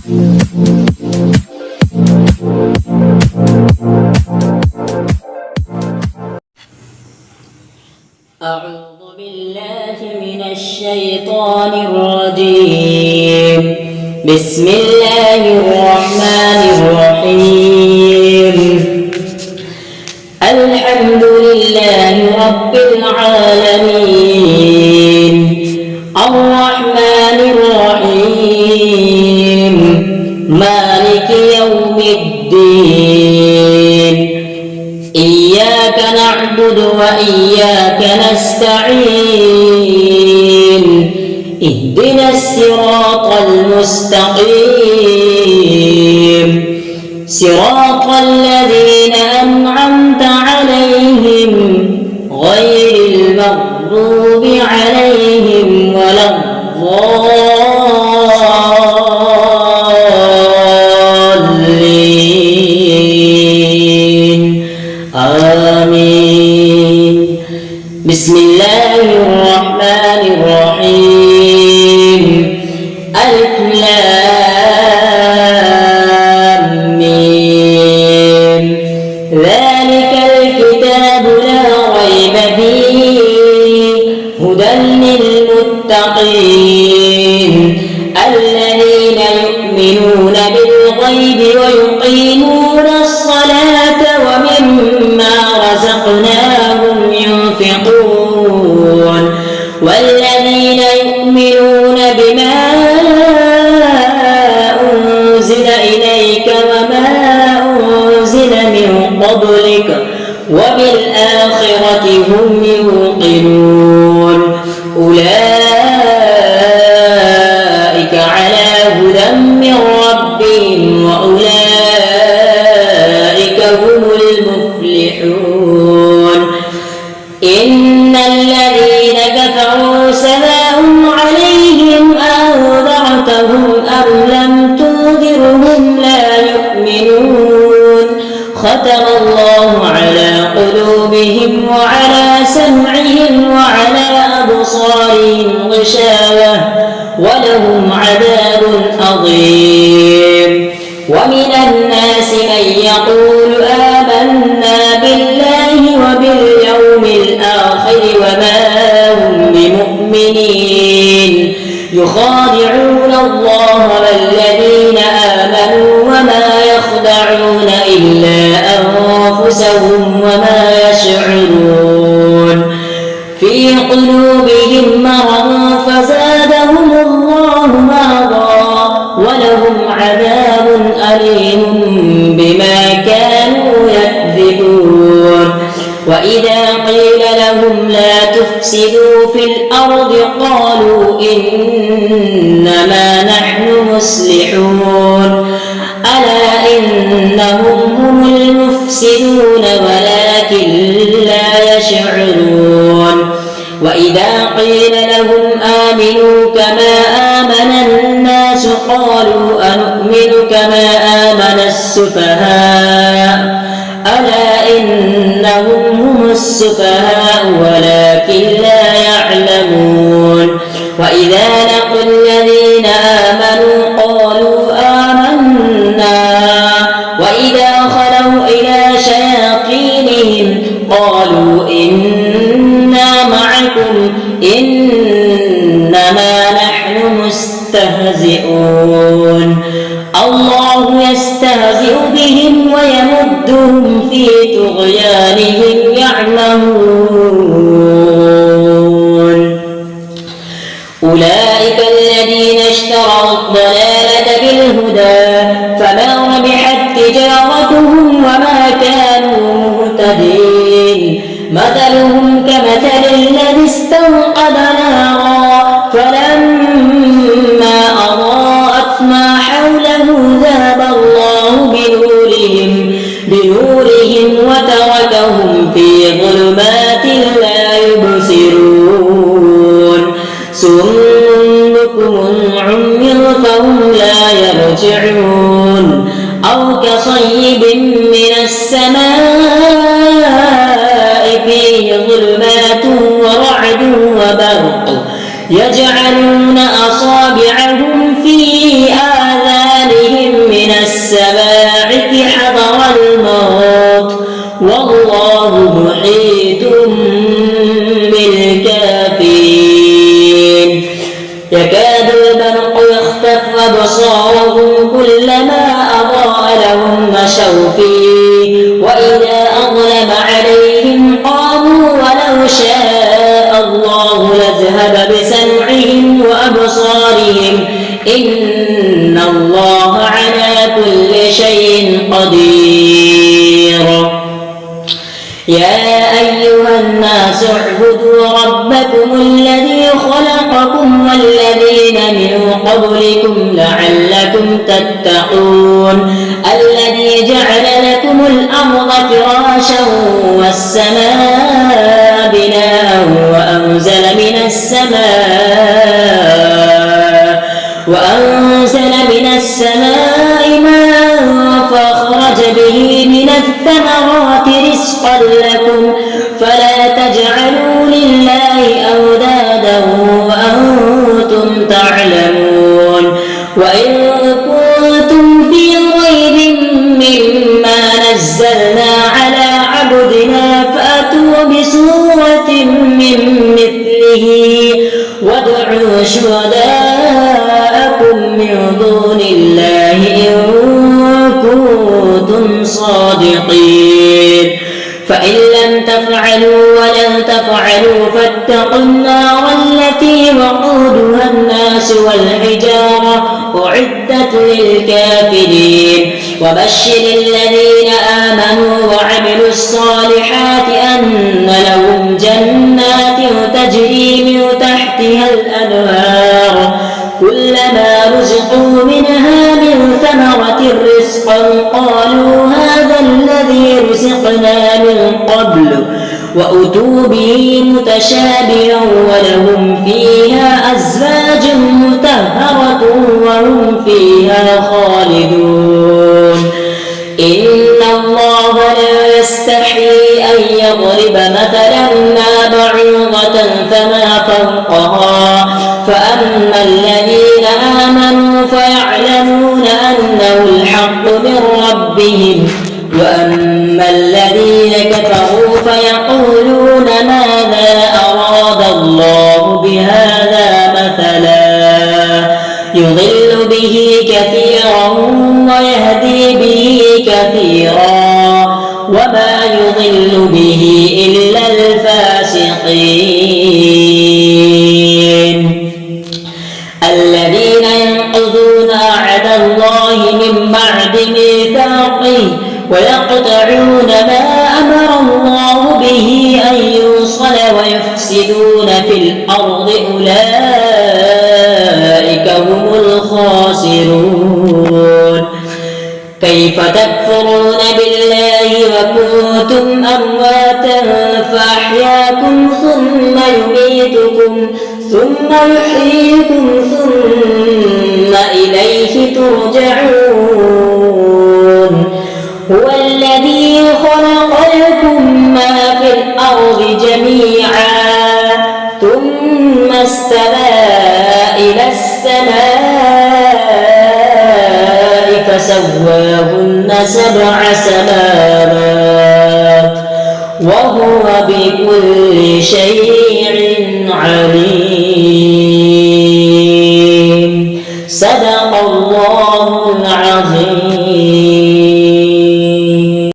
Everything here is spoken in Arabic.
أعوذ بالله من الشيطان الرجيم. بسم الله الرحمن الرحيم. الحمد لله رب العالمين، الرحمن الرحيم، مالك يوم الدين. إياك نعبد وإياك نستعين. اهدنا الصراط المستقيم، صراط الذين أنعمت عليهم غير المغضوب عليهم ولا الضالين. آمين. بسم الله الرحمن الرحيم. ألف لام ميم. ذلك الكتاب لا ريب فيه هدى للمتقين الذين يؤمنون بالغيب ويقيمون الصلاة ومما رزقناهم ينفقون والذين يؤمنون بما أنزل إليك وما أنزل من قبلك وبالآخرة هم يوقنون أولئك على هدى من ربهم وأولئك هم المفلحون. إن الذين كفروا سواء عليهم أنذرتهم أم لم تنذرهم لا يؤمنون. ختم الله على قلوبهم وعلى سمعهم وعلى أبصارهم غشاوة ولهم عذاب عظيم. ومن الناس من يقول آمنا بالله وباليوم الآخر وما هم بمؤمنين يخادعون الله والذين آمنوا وما يخدعون إلا أنفسهم وما يشعرون. في قلوبهم مرض فزادهم الله مرضا ولهم عذاب أليم بما كانوا يكذبون. وإذا قيل لهم لا تفسدوا في الأرض قالوا إنما نحن مصلحون. ألا إنهم هم المفسدون ولكن لا يشعرون. وإذا قيل لهم آمنوا كما آمن الناس قالوا أنؤمن كما آمن السفهاء. ألا إنهم هم السفهاء ولكن لا يعلمون. وإذا لقوا الذين آمنوا قالوا آمنا وإذا خلوا إلى شياطينهم قالوا إنا معكم إنما نحن مستهزئون. الله يستهزئ بهم ويمدهم في طغيانهم يعمهون. أولئك الذين اشتروا الضلالة بالهدى فما ربحت تجارتهم وما كانوا مهتدين. مثلهم كمثل الذي استوقد نارا فلما أضاءت ما حوله ذهب الله بنورهم وتركهم في ظلمات لا يبصرون. صم بكم عمي فهم لا يرجعون. أو كصيب من السماء فيه ظلمات ورعد وبرق يجعلون أصابعهم في آذانهم السواعق حذر الموت والله محيط بالكافرين يكاد البرق يخطف أبصارهم كلما أضاء لهم مشوا فيه وإذا أظلم عليهم قاموا ولو شاء الله لذهب بسمعهم وأبصارهم إن الله على كل شيء قدير يا أيها الناس اعبدوا ربكم الذي خلقكم والذين من قبلكم لعلكم تتقون الذي جعل لكم الأرض فراشا والسماء بناء وأنزل من السماء ماء فأخرج به من الثمرات رزقا لكم فلا تجعلوا لله أندادا وأنتم تعلمون وإن كنتم في ريب مما نزلنا على عبدنا فأتوا بسورة من مثله وادعوا شهداءكم من دون الله إن كنتم صادقين فإن لم تفعلوا ولن تفعلوا فاتقوا النار التي وقودها الناس والحجارة أعدت للكافرين وبشر الذين آمنوا وعملوا الصالحات أن لهم جنات تجري من تحتها الأنهار كلما رزقوا منها من ثمرة رزقا قالوا هذا الذي رزقنا من قبل وأتوا به متشابها ولهم فيها أزواج مطهرة وهم فيها خالدون إن الله لا يستحيي أن يضرب مثلا ما بعوضة فما فوقها فأما الذين آمنوا فيعلمون أنه الحق من ربهم وأما الذين كفروا فيقولون ماذا أراد الله بهذا مثلا يضل به كثيرا ويهدي به كثيرا وما يضل به إلا الفاسقين الذين ينقضون عهد الله من بعد ميثاقه ويقطعون ما أمر الله به أن يوصل ويفسدون في الأرض أولئك هم الخاسرون كيف تكفرون بالله وكنتم أمواتا فأحياكم ثم يميتكم ثم يحييكم ثم إليه ترجعون هو الذي خلق لكم ما في الأرض جميعا ثم استوى إلى السماء فسواهن 7 سماوات وهو بكل شيء عليم صدق الله